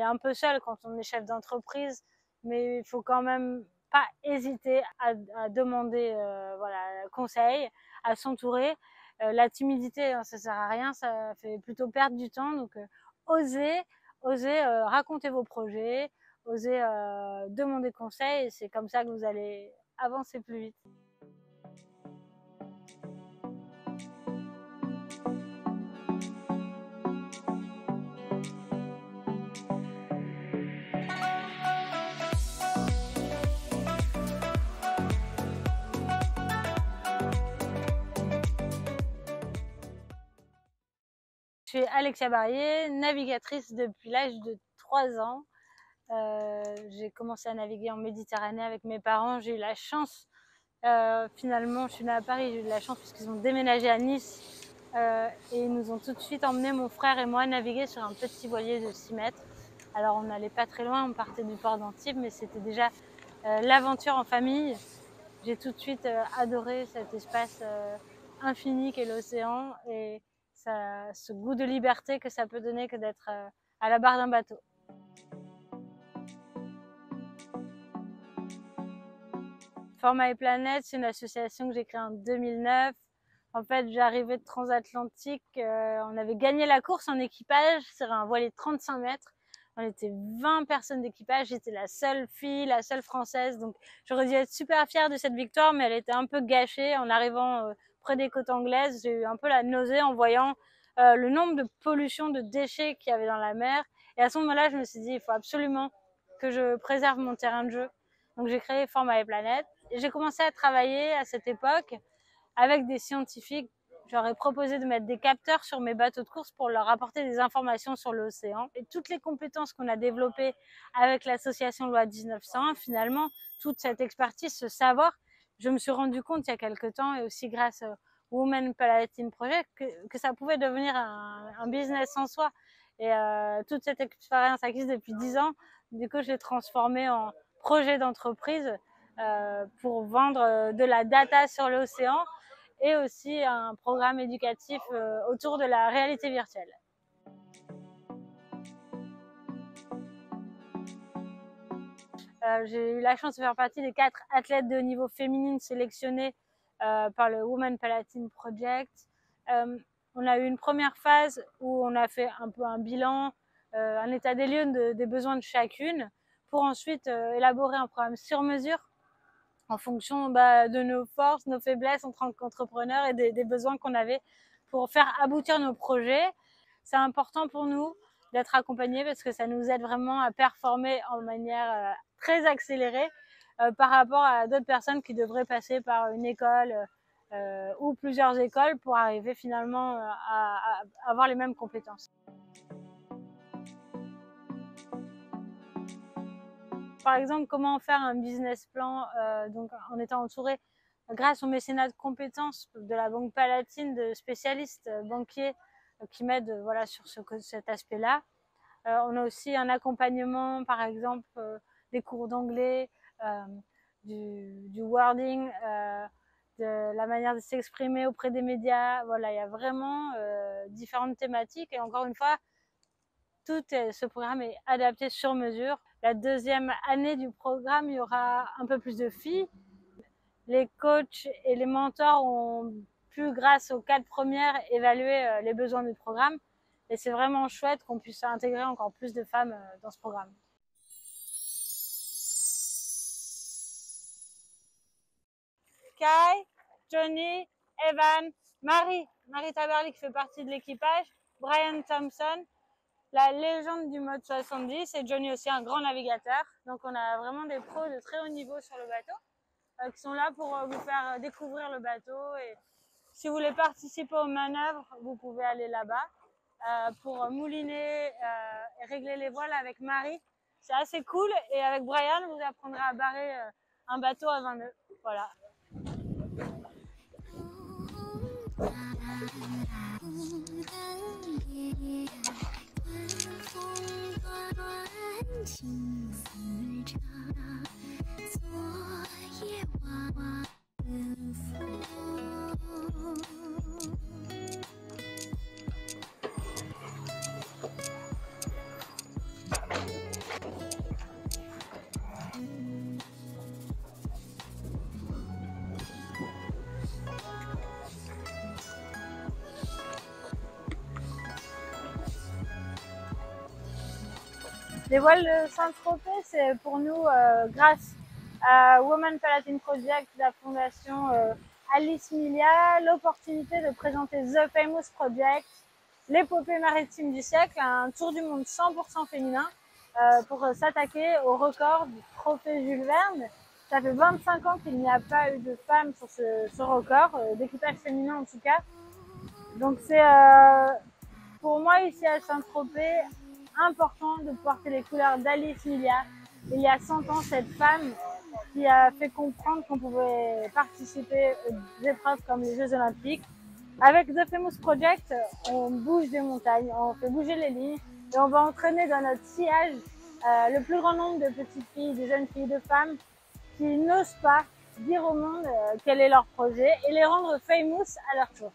un peu seul quand on est chef d'entreprise, mais il faut quand même pas hésiter à demander voilà, conseil, à s'entourer. La timidité, hein, ça sert à rien, ça fait plutôt perdre du temps. Donc osez raconter vos projets, osez demander conseil, et c'est comme ça que vous allez avancer plus vite. Je suis Alexia Barrier, navigatrice depuis l'âge de 3 ans. J'ai commencé à naviguer en Méditerranée avec mes parents. J'ai eu la chance, finalement, je suis née à Paris, j'ai eu la chance puisqu'ils ont déménagé à Nice et ils nous ont tout de suite emmené, mon frère et moi, naviguer sur un petit voilier de 6 mètres. Alors on n'allait pas très loin, on partait du port d'Antibes, mais c'était déjà l'aventure en famille. J'ai tout de suite adoré cet espace infini qu'est l'océan et ce goût de liberté que ça peut donner que d'être à la barre d'un bateau. Format et Planète, c'est une association que j'ai créée en 2009. En fait, j'arrivais de transatlantique, on avait gagné la course en équipage sur un voilier de 35 mètres. On était 20 personnes d'équipage, j'étais la seule fille, la seule française. Donc j'aurais dû être super fière de cette victoire, mais elle était un peu gâchée. En arrivant près des côtes anglaises, j'ai eu un peu la nausée en voyant le nombre de pollutions, de déchets qu'il y avait dans la mer. Et à ce moment-là, je me suis dit, il faut absolument que je préserve mon terrain de jeu. Donc j'ai créé Format et Planète. Et j'ai commencé à travailler à cette époque avec des scientifiques. J'aurais proposé de mettre des capteurs sur mes bateaux de course pour leur apporter des informations sur l'océan. Et toutes les compétences qu'on a développées avec l'association Loi 1901, finalement, toute cette expertise, ce savoir, je me suis rendu compte il y a quelques temps, et aussi grâce au Women Palatine Project, que ça pouvait devenir un business en soi. Et toute cette expérience acquise depuis 10 ans, du coup, je l'ai transformée en projet d'entreprise pour vendre de la data sur l'océan et aussi un programme éducatif autour de la réalité virtuelle. J'ai eu la chance de faire partie des 4 athlètes de haut niveau féminines sélectionnés par le Women Palatine Project. On a eu une première phase où on a fait un peu un bilan, un état des lieux des besoins de chacune, pour ensuite élaborer un programme sur mesure en fonction de nos forces, nos faiblesses en tant qu'entrepreneurs et des besoins qu'on avait pour faire aboutir nos projets. C'est important pour nous d'être accompagnés parce que ça nous aide vraiment à performer en manière très accélérée par rapport à d'autres personnes qui devraient passer par une école ou plusieurs écoles pour arriver finalement à avoir les mêmes compétences. Par exemple, comment faire un business plan donc en étant entouré grâce au mécénat de compétences de la Banque Palatine, de spécialistes banquiers qui m'aident voilà, sur cet aspect-là. On a aussi un accompagnement, par exemple, des cours d'anglais, du wording, de la manière de s'exprimer auprès des médias. Voilà, il y a vraiment différentes thématiques et encore une fois, ce programme est adapté sur mesure. La deuxième année du programme, il y aura un peu plus de filles. Les coachs et les mentors ont pu, grâce aux 4 premières, évaluer les besoins du programme. Et c'est vraiment chouette qu'on puisse intégrer encore plus de femmes dans ce programme. Kai, Johnny, Evan, Marie Taberly qui fait partie de l'équipage, Brian Thompson, la légende du mode 70, et Johnny aussi un grand navigateur. Donc on a vraiment des pros de très haut niveau sur le bateau qui sont là pour vous faire découvrir le bateau. Et si vous voulez participer aux manœuvres, vous pouvez aller là-bas pour mouliner et régler les voiles avec Marie. C'est assez cool. Et avec Brian, vous apprendrez à barrer un bateau à 20 nœuds. Voilà. Les voiles de Saint-Tropez, c'est pour nous, grâce à Women Palatine Project, la fondation Alice Milia, l'opportunité de présenter The Famous Project, l'épopée maritime du siècle, un tour du monde 100% féminin pour s'attaquer au record du trophée Jules Verne. Ça fait 25 ans qu'il n'y a pas eu de femmes sur ce record, d'équipage féminin en tout cas. Donc c'est pour moi ici à Saint-Tropez important de porter les couleurs d'Alice Milia. Il y a 100 ans, cette femme qui a fait comprendre qu'on pouvait participer aux épreuves comme les Jeux Olympiques. Avec The Famous Project, on bouge des montagnes, on fait bouger les lignes et on va entraîner dans notre sillage le plus grand nombre de petites filles, de jeunes filles, de femmes qui n'osent pas dire au monde quel est leur projet et les rendre famous à leur tour.